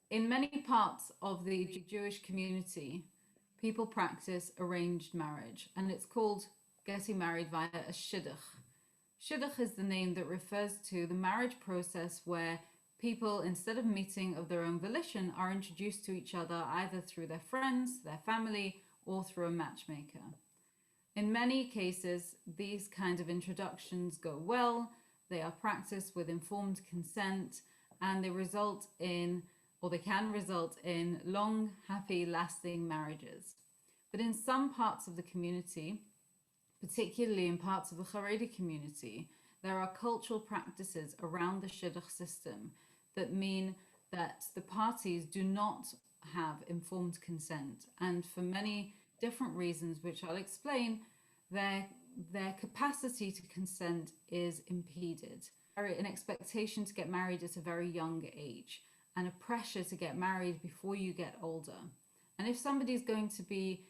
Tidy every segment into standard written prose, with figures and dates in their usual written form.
In many parts of the Jewish community, people practice arranged marriage, and it's called getting married via a shidduch. Shidduch is the name that refers to the marriage process where people, instead of meeting of their own volition, are introduced to each other either through their friends, their family, or through a matchmaker. In many cases, these kind of introductions go well, they are practiced with informed consent, and they result in, or they can result in, long, happy, lasting marriages. But in some parts of the community, particularly in parts of the Haredi community, there are cultural practices around the shidduch system that mean that the parties do not have informed consent, and for many different reasons, which I'll explain, their capacity to consent is impeded. An expectation to get married at a very young age, and a pressure to get married before you get older. And if somebody's going to be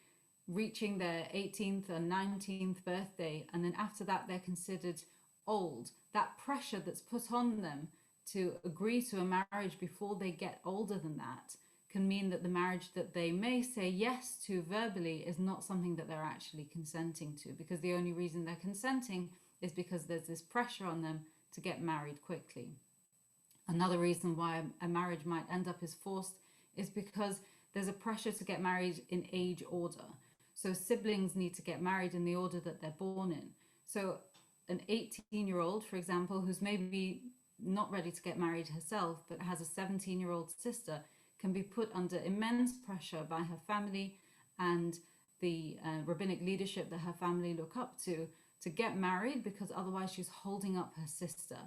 reaching their 18th or 19th birthday, and then after that they're considered old, that pressure that's put on them to agree to a marriage before they get older than that can mean that the marriage that they may say yes to verbally is not something that they're actually consenting to, because the only reason they're consenting is because there's this pressure on them to get married quickly. Another reason why a marriage might end up as forced is because there's a pressure to get married in age order. So siblings need to get married in the order that they're born in. So an 18-year-old, for example, who's maybe not ready to get married herself, but has a 17-year-old sister, can be put under immense pressure by her family and the rabbinic leadership that her family look up to get married, because otherwise she's holding up her sister.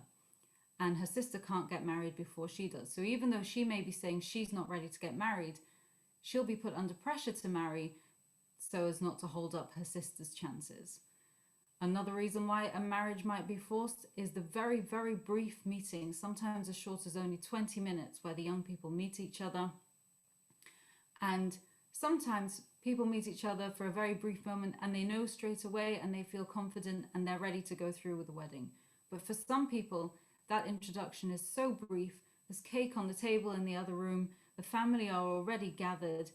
And her sister can't get married before she does. So even though she may be saying she's not ready to get married, she'll be put under pressure to marry so as not to hold up her sister's chances. Another reason why a marriage might be forced is the very, very brief meeting, sometimes as short as only 20 minutes, where the young people meet each other. And sometimes people meet each other for a very brief moment and they know straight away and they feel confident and they're ready to go through with the wedding. But for some people, that introduction is so brief, there's cake on the table in the other room, the family are already gathered,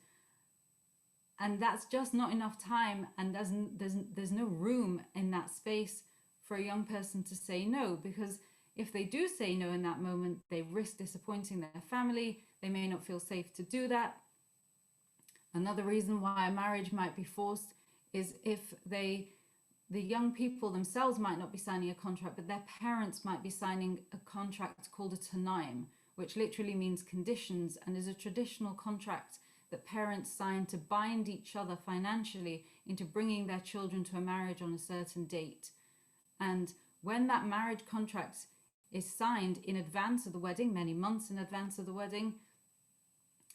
and that's just not enough time, and there's no room in that space for a young person to say no, because if they do say no in that moment, they risk disappointing their family, they may not feel safe to do that. Another reason why a marriage might be forced is if the young people themselves might not be signing a contract, but their parents might be signing a contract called a tanaim, which literally means conditions, and is a traditional contract that parents sign to bind each other financially into bringing their children to a marriage on a certain date. And when that marriage contract is signed in advance of the wedding, many months in advance of the wedding,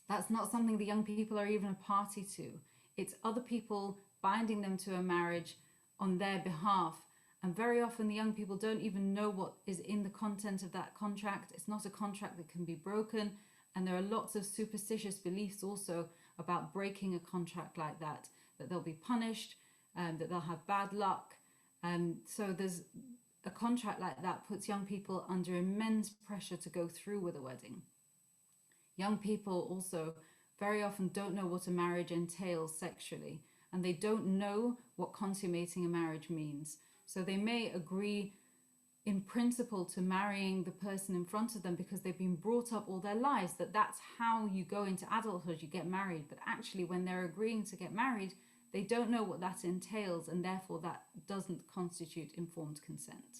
that's not something the young people are even a party to. It's other people binding them to a marriage on their behalf. And very often the young people don't even know what is in the content of that contract. It's not a contract that can be broken. And there are lots of superstitious beliefs also about breaking a contract like that they'll be punished, that they'll have bad luck. So there's a contract like that puts young people under immense pressure to go through with a wedding. Young people also very often don't know what a marriage entails sexually, and they don't know what consummating a marriage means. So they may agree in principle to marrying the person in front of them because they've been brought up all their lives that that's how you go into adulthood, you get married. But actually when they're agreeing to get married, they don't know what that entails, and therefore that doesn't constitute informed consent.